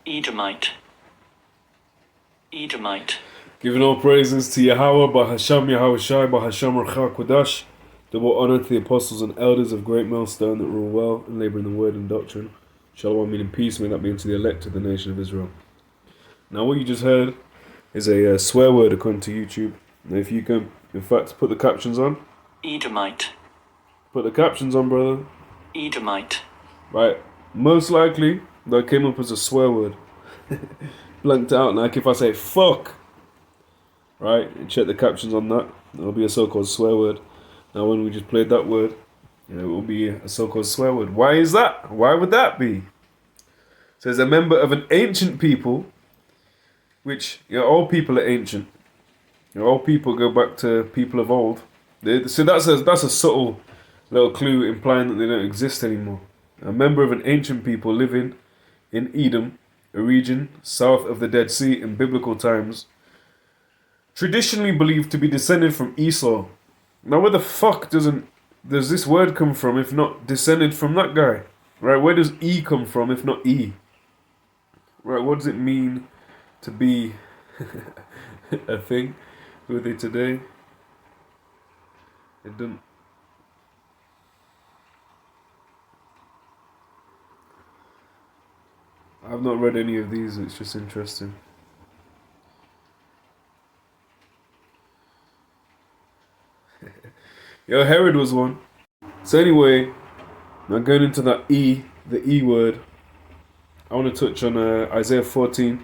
Edomite. Edomite. Giving all praises to Yahawah, bahasham, Yahawashi, bahasham, Kodash. Double honor to the apostles and elders of great millstone that rule well and labor in the word and doctrine. Shalom, meaning peace, may that be unto the elect of the nation of Israel. Now what you just heard is a swear word according to YouTube. Now if you can, in fact, put the captions on. Edomite. Put the captions on, brother. Edomite. Right, most likely that came up as a swear word. Blanked out, like if I say fuck, right, and check the captions on that, it'll be a so-called swear word. Now when we just played that word, it will be a so-called swear word. Why is that? Why would that be? It says a member of an ancient people, which, all people are ancient. All people go back to people of old. So that's a subtle little clue implying that they don't exist anymore. A member of an ancient people living in Edom, a region south of the Dead Sea in biblical times, traditionally believed to be descended from Esau. Now where the fuck does this word come from if not descended from that guy? Right, where does E come from if not E? Right, what does it mean to be a thing with it today? It doesn't. I've not read any of these, it's just interesting. Herod was one. So anyway, now going into that the E word, I want to touch on Isaiah 14.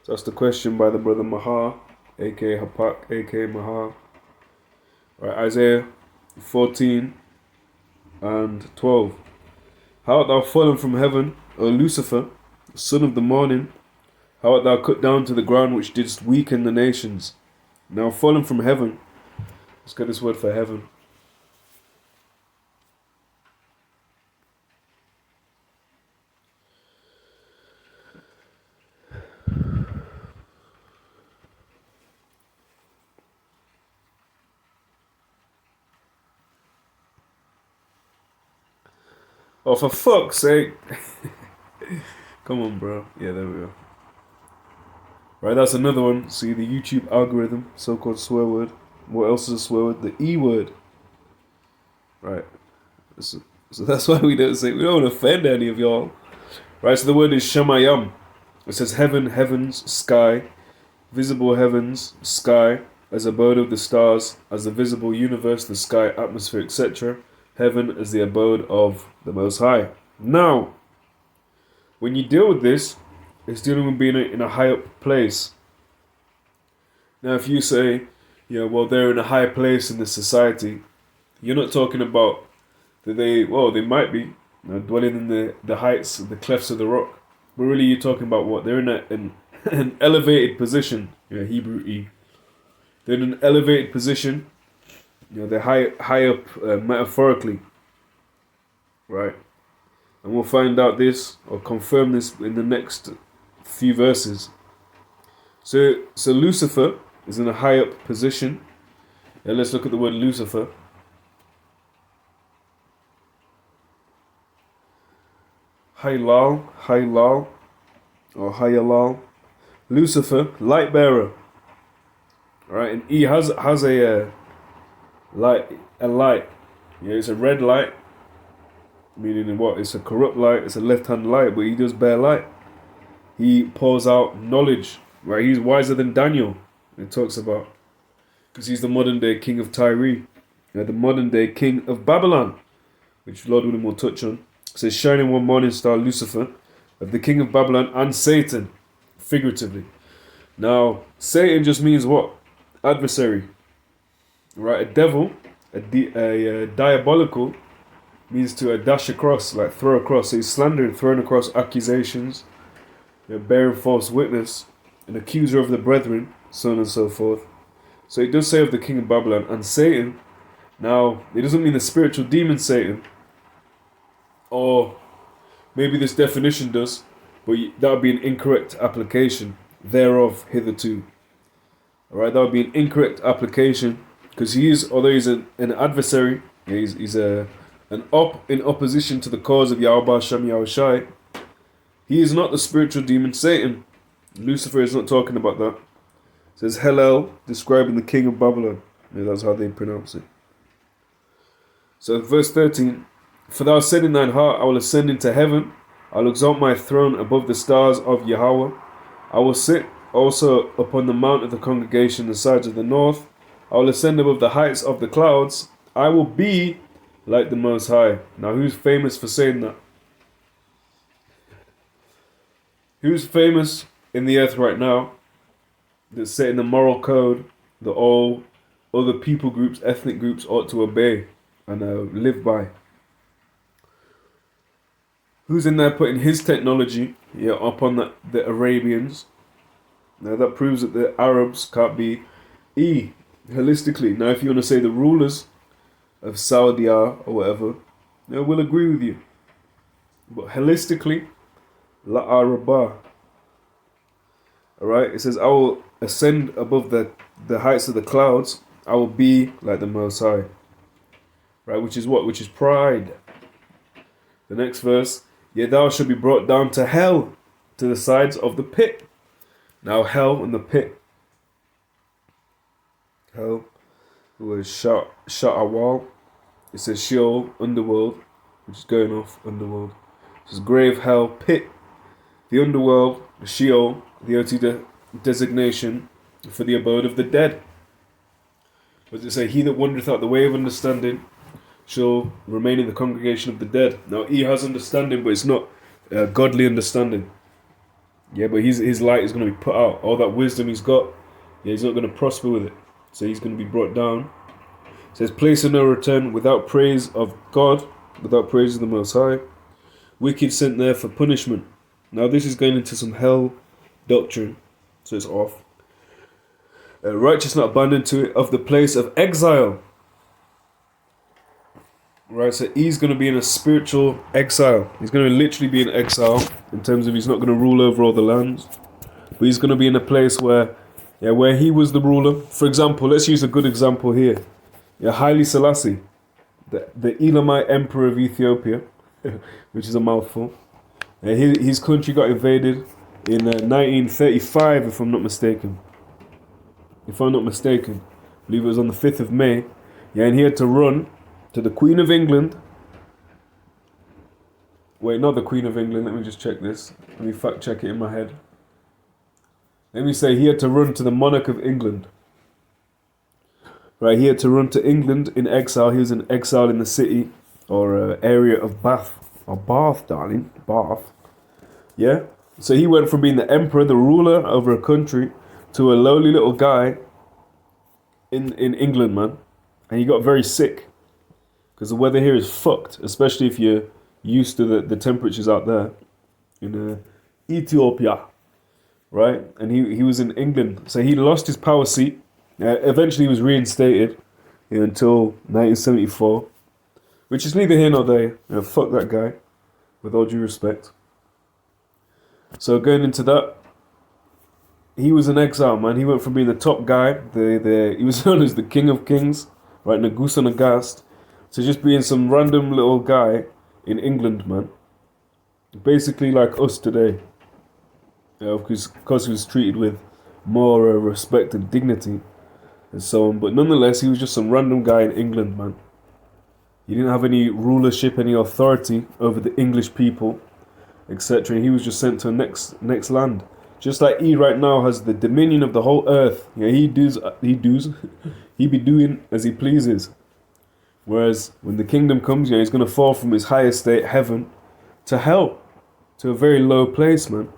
So that's the question by the brother Mahar, aka Hapak, aka Mahar. Right, Isaiah 14 and 12. How art thou fallen from heaven, O Lucifer, son of the morning? How art thou cut down to the ground which didst weaken the nations? Now fallen from heaven. Let's get this word for heaven. Oh, for fuck's sake. Come on, bro. Yeah, there we go. Right, that's another one. See, the YouTube algorithm, so-called swear word. What else is a swear word? The E word. Right. So that's why we don't want to offend any of y'all. Right, so the word is shamayam. It says heaven, heavens, sky, visible heavens, sky, as abode of the stars, as the visible universe, the sky, atmosphere, etc. Heaven as the abode of the Most High. Now, when you deal with this, it's dealing with being in a high up place. Now, if you say, well, they're in a high place in the society, you're not talking about that they might be dwelling in the heights, the clefts of the rock. But really, you're talking about what? They're in an elevated position. Hebrew E. They're in an elevated position. They're high up metaphorically. Right? And we'll find out this, or confirm this in the next few verses. So Lucifer is in a high up position. And let's look at the word Lucifer. Haylal, or Hayalal. Lucifer, light bearer. Right, and he has a light. It's a red light. Meaning what? It's a corrupt light. It's a left-hand light, but he does bear light. He pours out knowledge. Right, he's wiser than Daniel. It talks about, because he's the modern day king of Tyre, the modern day king of Babylon, which Lord William will touch on. It says, shining one morning star, Lucifer, of the king of Babylon and Satan, figuratively. Now, Satan just means what? Adversary. Right, a devil, a diabolical, means to dash across, like throw across. So he's slandering, throwing across accusations, bearing false witness, an accuser of the brethren, so on and so forth. So it does say of the king of Babylon and Satan. Now, it doesn't mean the spiritual demon Satan, or maybe this definition does, but that would be an incorrect application thereof hitherto. Alright, that would be an incorrect application, because although he's an adversary, he's in opposition to the cause of Yahawah, bahasham, Yahawashi, He is not the spiritual demon Satan. Lucifer is not talking about that. It says Hellel, describing the king of Babylon. Yeah, that's how they pronounce it. So verse 13, for thou said in thine heart, I will ascend into heaven, I will exalt my throne above the stars of Yahawah. I will sit also upon the mount of the congregation, the sides of the north. I will ascend above the heights of the clouds. I will be like the Most High. Now who's famous for saying that? Who's famous in the earth right now that's setting the moral code that all other people groups, ethnic groups ought to obey and live by? Who's in there putting his technology up on the Arabians? Now that proves that the Arabs can't be holistically. Now if you want to say the rulers of Saudi or whatever, we'll agree with you. But holistically, La Arabah. Alright, it says, I will ascend above the heights of the clouds. I will be like the Most High. Right, which is what? Which is pride. The next verse, yet thou shalt be brought down to hell, to the sides of the pit. Now hell and the pit. Hell was Sha'awal. It says Sheol, underworld, which is going off, underworld. It says grave, hell, pit. The underworld, the Sheol, the OT designation for the abode of the dead. What does it say? He that wandereth out the way of understanding shall remain in the congregation of the dead. Now he has understanding, but it's not godly understanding. Yeah, but his light is going to be put out. All that wisdom he's got, he's not going to prosper with it. So he's going to be brought down. It says, place of no return, without praise of God, without praise of the Most High. Wicked sent there for punishment. Now this is going into some hell doctrine, so it's off. Righteous not abandoned to it, of the place of exile. Right, so he's going to be in a spiritual exile. He's going to literally be in exile in terms of he's not going to rule over all the lands. But he's going to be in a place where he was the ruler. For example, let's use a good example here. Haile Selassie, the Elamite emperor of Ethiopia, which is a mouthful. His country got invaded in 1935, if I'm not mistaken. I believe it was on the 5th of May. And he had to run to the Queen of England. Wait, not the Queen of England. Let me just check this. Let me fact check it in my head. Let me say he had to run to the monarch of England. Right, he had to run to England in exile. He was in exile in the city or area of Bath. Or Bath, darling. Bath. Yeah? So he went from being the emperor, the ruler over a country, to a lowly little guy in England, man. And he got very sick. Because the weather here is fucked, especially if you're used to the temperatures out there in Ethiopia, right? And he was in England, so he lost his power seat. Eventually, he was reinstated until 1974, which is neither here nor there. Fuck that guy, with all due respect. So going into that, he was in exile, man. He went from being the top guy, he was known as the King of Kings, right? Nagusa Nagast. So just being some random little guy in England, man. Basically like us today. Because he was treated with more respect and dignity and so on. But nonetheless, he was just some random guy in England, man. He didn't have any rulership, any authority over the English people, etc. He was just sent to a next land. Just like he right now has the dominion of the whole earth. He be doing as he pleases. Whereas when the kingdom comes, he's going to fall from his higher state, heaven, to hell, to a very low place, man.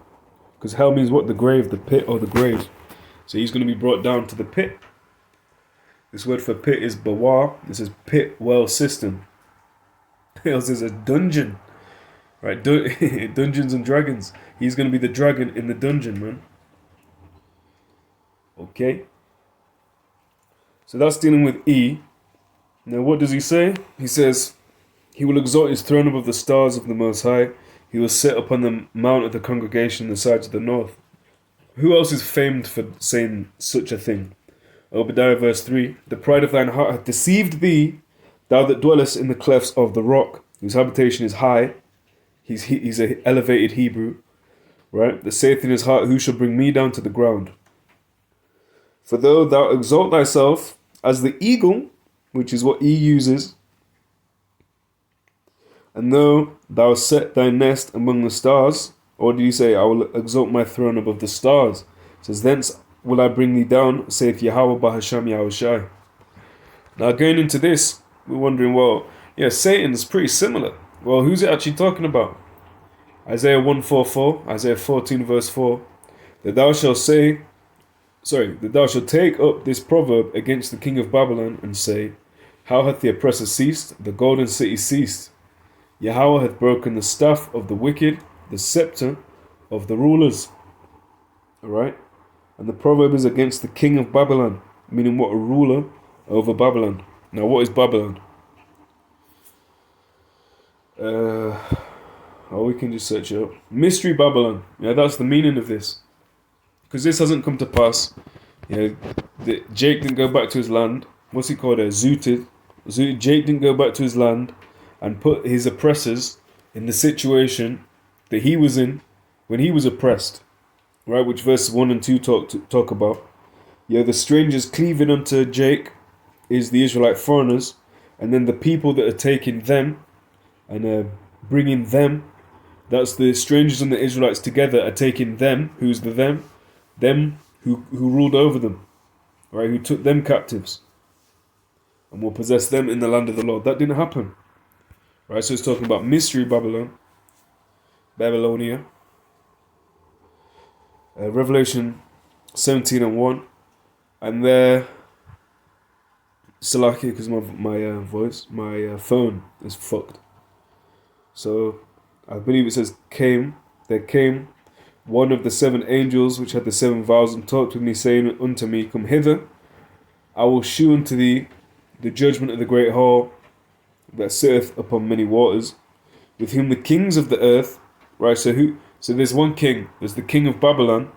Because hell means what? The grave, the pit, or the grave. So he's going to be brought down to the pit. This word for pit is bawa. This is pit well system. Else is a dungeon, right? Dungeons and Dragons. He's going to be the dragon in the dungeon, man. Okay. So that's dealing with E. Now what does he say? He says, he will exalt his throne above the stars of the Most High. He will sit upon the mount of the congregation in the sides of the north. Who else is famed for saying such a thing? Obadiah verse 3. The pride of thine heart hath deceived thee, thou that dwellest in the clefts of the rock, whose habitation is high. He's an elevated Hebrew. right? That saith in his heart, who shall bring me down to the ground? For though thou exalt thyself as the eagle, which is what he uses, and though thou set thy nest among the stars, or did he say, I will exalt my throne above the stars? It says, thence will I bring thee down, saith Yahawah, bahasham, Yahawashi. Now going into this, we're wondering, well, yeah, Satan's pretty similar. Well, who's it actually talking about? Isaiah 1:4, Isaiah 14 verse 4, that thou shalt take up this proverb against the king of Babylon, and say, how hath the oppressor ceased? The golden city ceased. Yahawah hath broken the staff of the wicked, the scepter of the rulers. Alright? And the proverb is against the king of Babylon, meaning what? A ruler over Babylon. Now what is Babylon? We can just search it up. Mystery Babylon. Yeah, that's the meaning of this. Because this hasn't come to pass. Yeah, Jake didn't go back to his land. What's he called? Zooted. Jake didn't go back to his land and put his oppressors in the situation that he was in when he was oppressed. Right, which verses 1 and 2 talk about. Yeah, the strangers cleaving unto Jake is the Israelite foreigners, and then the people that are taking them and bringing them, that's the strangers and the Israelites together are taking them. Who's the them? Them who ruled over them, right? Who took them captives and will possess them in the land of the Lord. That didn't happen, right? So it's talking about mystery Babylon, Babylonia. Revelation 17 and 1, and there, Salakia, because my phone is fucked. So I believe it says there came one of the 7 angels which had the 7 vials, and talked with me, saying unto me, come hither, I will shew unto thee the judgment of the great hall that sitteth upon many waters, with whom the kings of the earth, right? So there's one king, there's the king of Babylon,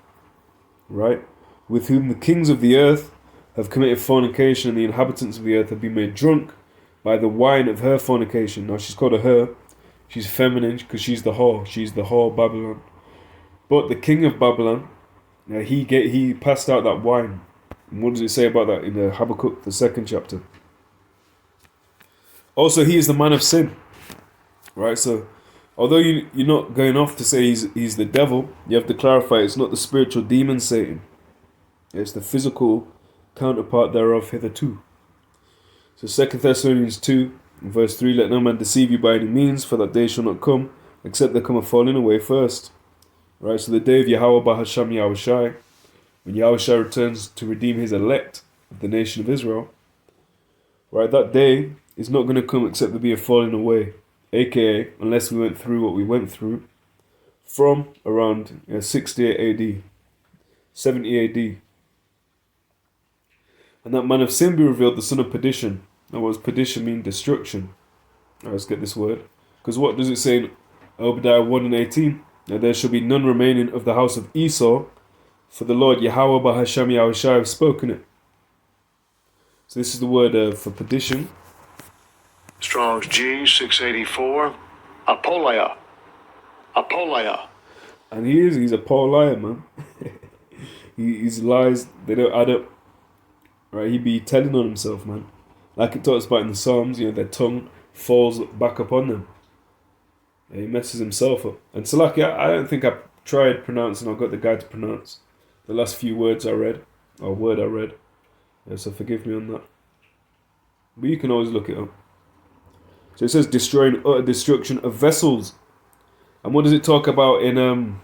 right? With whom the kings of the earth have committed fornication, and the inhabitants of the earth have been made drunk by the wine of her fornication. Now she's called a her, she's feminine because she's the whore Babylon. But the king of Babylon, he passed out that wine. And what does it say about that in Habakkuk, the 2nd chapter? Also, he is the man of sin, right? So although you're not going off to say he's the devil, you have to clarify it's not the spiritual demon Satan. It's the physical counterpart thereof hitherto. So 2 Thessalonians 2, verse 3, let no man deceive you by any means, for that day shall not come, except there come a falling away first. Right, so the day of Yahawah, bahasham, Yahawashi, when Yahawashi returns to redeem his elect of the nation of Israel, right, that day is not going to come except there be a falling away. AKA, unless we went through what we went through from around 68 AD, 70 AD. And that man of sin be revealed, the son of perdition. Now what does perdition mean? Destruction. Right, let's get this word. Because what does it say in Obadiah 1 and 18? Now there shall be none remaining of the house of Esau, for the Lord Yahawah, bahasham, Yahawashi have spoken it. So this is the word for perdition. Strong's G 684. Apoleia. And he's a poor liar, man. His lies, they don't add up. Right, he be telling on himself, man. Like it talks about in the Psalms, their tongue falls back upon them. And he messes himself up. And Salaki, I don't think I've tried pronouncing, I've got the guide to pronounce the last few words I read, or word I read. So forgive me on that. But you can always look it up. So it says destroying utter destruction of vessels. And what does it talk about in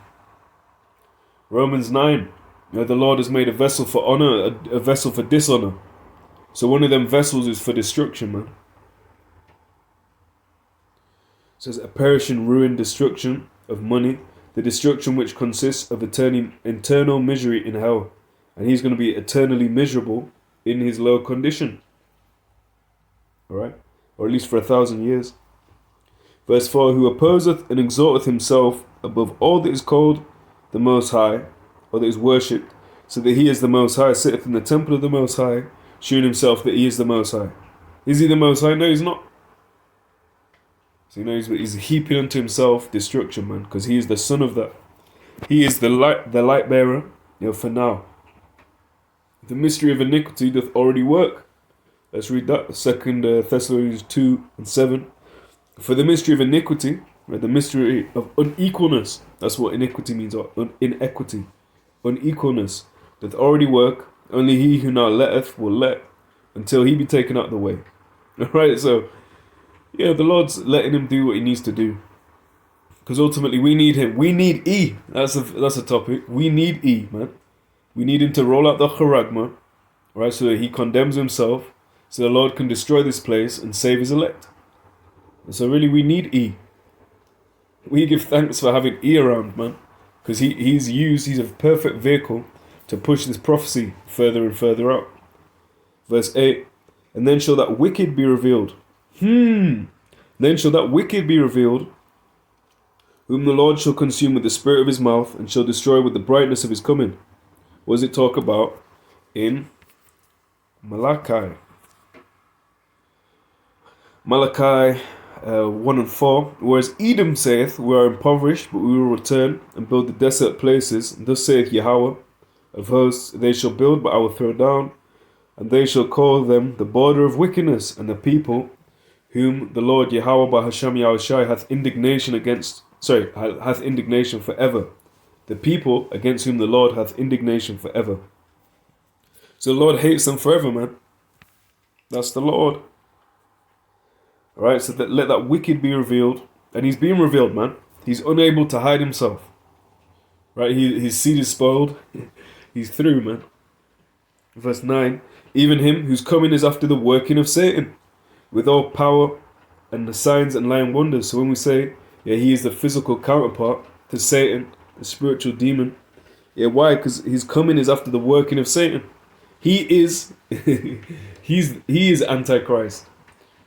Romans 9? The Lord has made a vessel for honor, a vessel for dishonor. So one of them vessels is for destruction, man. It says a perishing, ruin, destruction of money, the destruction which consists of internal misery in hell. And he's going to be eternally miserable in his low condition. Alright? Or at least for 1,000 years. Verse 4, who opposeth and exalteth himself above all that is called the Most High, or that is worshipped, so that he is the Most High, sitteth in the temple of the Most High, shewing himself that he is the Most High. Is he the Most High? No, he's not. So he's heaping unto himself destruction, man, because he is the son of that. He is the light bearer, for now. The mystery of iniquity doth already work. Let's read that. 2 Thessalonians 2:7. For the mystery of iniquity, right, the mystery of unequalness, that's what iniquity means, or inequity, unequalness, doth already work. Only he who now letteth will let until he be taken out of the way. Alright, so, the Lord's letting him do what he needs to do. Because ultimately we need him. We need E. That's a topic. We need E, man. We need him to roll out the charagma, right, so that he condemns himself, so the Lord can destroy this place and save his elect. And so really we need E. We give thanks for having E around, man. Because he's a perfect vehicle to push this prophecy further and further out. Verse 8, and then shall that wicked be revealed. Then shall that wicked be revealed, whom the Lord shall consume with the spirit of his mouth, and shall destroy with the brightness of his coming. What does it talk about in Malachi? Malachi 1:4. Whereas Edom saith, we are impoverished, but we will return and build the desolate places. And thus saith Yahawah of hosts, they shall build, but I will throw down. And they shall call them the border of wickedness, and the people whom the Lord Yahawah bahasham Yahawashi hath indignation forever. The people against whom the Lord hath indignation forever. So the Lord hates them forever, man. That's the Lord. Alright, so let that wicked be revealed. And he's being revealed, man. He's unable to hide himself. Right, his seed is spoiled. He's through, man. Verse 9. Even him whose coming is after the working of Satan, with all power and the signs and lying wonders. So when we say, he is the physical counterpart to Satan, the spiritual demon. Why? Because his coming is after the working of Satan. He is he is Antichrist.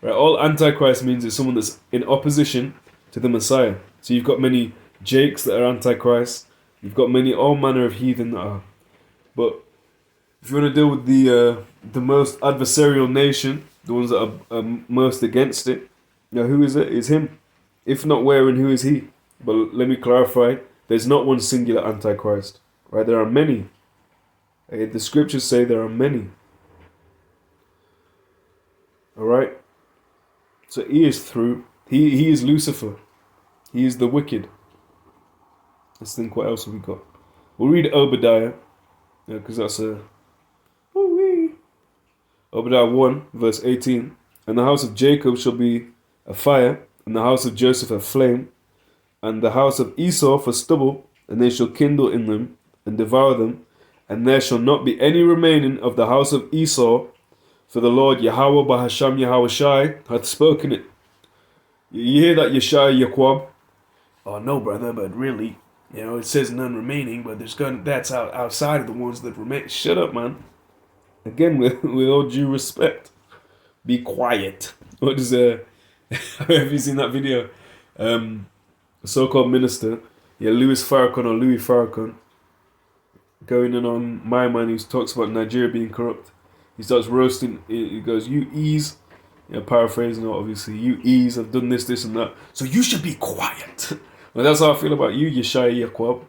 Right? All Antichrist means is someone that's in opposition to the Messiah. So you've got many Jakes that are Antichrist. You've got all manner of heathen that are. But if you want to deal with the most adversarial nation, the ones that are most against it, who is it? It's him. If not where, and who is he? But let me clarify. There's not one singular Antichrist. Right? There are many. The scriptures say there are many. Alright? So he is through. He is Lucifer. He is the wicked. Let's think what else have we got. We'll read Obadiah. Because that's a... Obadiah 1 verse 18. And the house of Jacob shall be a fire, and the house of Joseph a flame, and the house of Esau for stubble, and they shall kindle in them, and devour them, and there shall not be any remaining of the house of Esau, for the Lord Yahawah bahasham Yahawashi hath spoken it. You hear that, Yeshai Yaquab? Oh no, brother, but really, it says none remaining, but that's outside of the ones that remain. Shut up, man. Again, with all due respect, be quiet. What is have you seen that video? A so-called minister, Louis Farrakhan, going in on my man who talks about Nigeria being corrupt. He starts roasting. He goes, "You ease," paraphrasing it, obviously. "You ease have done this, and that. So you should be quiet." Well, that's how I feel about you, Yeshai Yaquab.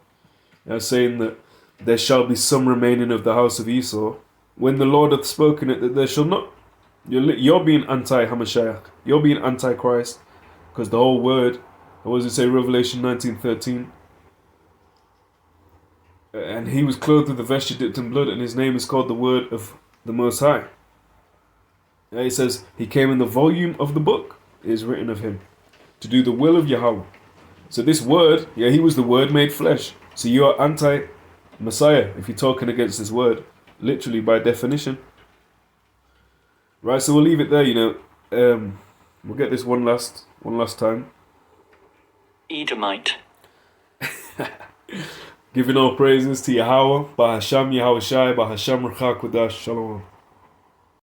Saying that there shall be some remaining of the house of Esau, when the Lord hath spoken it, that there shall not. You're being anti-Hamashiach. You're being anti-Christ. Because the whole word, what does it say, Revelation 19:13? And he was clothed with a vesture dipped in blood, and his name is called the Word of the Most High. It says, he came in the volume of the book, it is written of him, to do the will of Yahawah. So this word, he was the Word made flesh. So you are anti-Messiah if you're talking against this word. Literally, by definition. Right, so we'll leave it there, we'll get this one last time. Edomite. Giving all praises to Yahawah, bahasham Yahawashi, bahasham Rachak Kodash, Shalom.